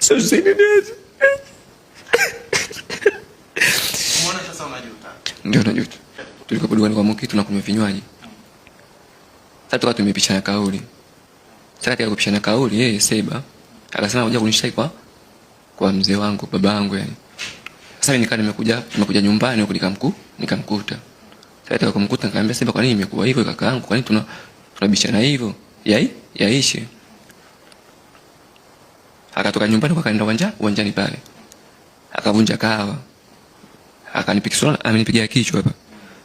Sio sisi ndio. Umeona sasa unajuta. Ndio najuta. Tulikuwa dukani kwa Moki tunakunywa vinywaji. Sasa tukawa tumepishana kauli. Sasa katika kupishana kauli yeye Seba akasema ngoja kunishtai kwa mzee wangu, baba yangu yani. Sasa mimi nimekuja nyumbani huko nikamkuta. Sasa kumkuta nikamwambia Seba, kwa nini imekuwa hivyo kaka yangu? Kwa nini tunabishana hivyo? Yaishe. Akatoka nyumbani kwa kaenda uwanjani pale. Akavunja kahawa. Amenipigia kichwa hapa.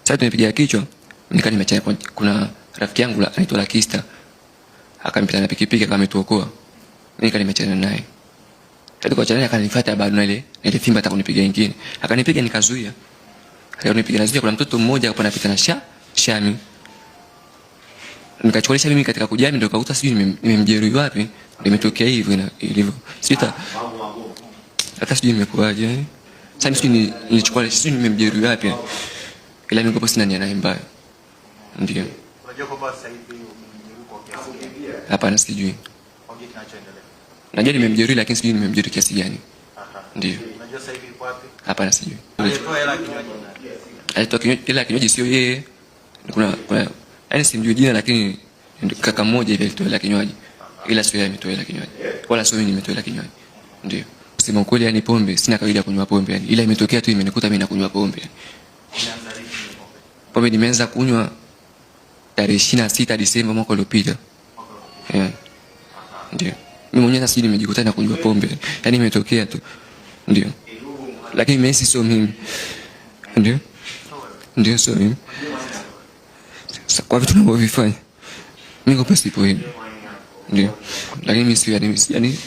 Sasa tumepigia kichwa, nimechana kuna rafiki yangu anaitwa Lakista. Akanipita na pikipiki akametuokoa. Mimi nimechana naye. Sasa kwa chana akanifuata bado na ile fimba atakunipiga nyingine. Akanipiga nikazuia. Akanipiga nazuia, kuna mtoto mmoja hapo anapita na shami. Nikachukulisha mimi katika kujami ndio kakuta sijui nimemjeruhi wapi, limetokea hivyo ilivyo. Hata sijui imekuaje. Sasa sijui nilichukua sijui nimemjeruhi wapi. Ila niko sina nia naye mbaya. Ndio. Unajua kwamba sasa hivi umemjeruhi kwa kiasi gani? Hapana, sijui. Hoje kinachoendelea. Najua nimemjeruhi lakini sijui nimemjeruhi kiasi gani. Ndio. Unajua sasa hivi yuko wapi? Hapana, sijui. Alitoa hela kinywaji. Alitoa kinywaji sio yeye. Kuna yaani simjui jina lakini kaka mmoja hivi alitoa hela kinywaji. Ila sio yeye ametoa hela kinywaji. Wala sio mimi nimetoa hela kinywaji. Ndio. Kusema kweli yani pombe sina kawaida kunywa pombe yani. Ila imetokea tu imenikuta mimi nakunywa pombe. Pombe nimeanza kunywa tarehe 26 Disemba mwaka uliopita. Ndio. Mimi mwenyewe sasa nimejikuta na kunywa pombe. Yaani imetokea tu. Ndio. Lakini mimi sio mimi. Ndio. Ndio sio mimi. Sasa kwa vitu ninavyofanya mimi ngopo sipo hivi. Ndio. Lakini mimi sio yani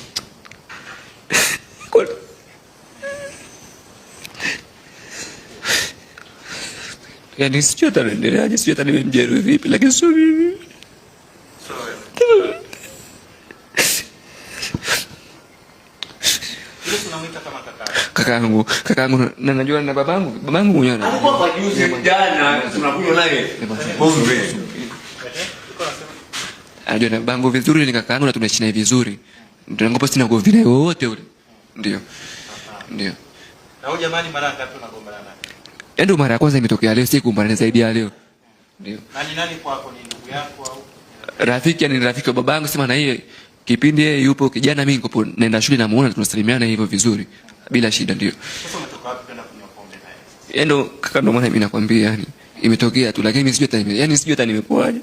yani sijui ataendeleaje, sijui atanimjeruhi vipi, lakini sio mimi. Kakaangu na najua na babangu mwenyewe. Alikuwa kwa juzi jana tunakunywa naye pombe. Anajua na babangu vizuri, ni kakaangu na tunaishi naye vizuri. Ndio ngopo sina ugomvi naye wote ule. Ndio. Ndio. Na huyo jamani mara ngapi unagombana naye? Ndio mara ya kwanza imetokea leo, sikumbana zaidi ya leo. Ndio. Nani kwako, ni ndugu yako au rafiki? Yani rafiki wa babangu, sema na yeye kipindi yeye yupo kijana, mimi niko naenda shule na muona tunasalimiana hivyo vizuri bila shida. Ndio. Sasa umetoka wapi kwenda kunywa pombe naye? Ndio kaka, ndio maana mimi nakwambia yani imetokea tu, lakini sijui hata nimekuaje.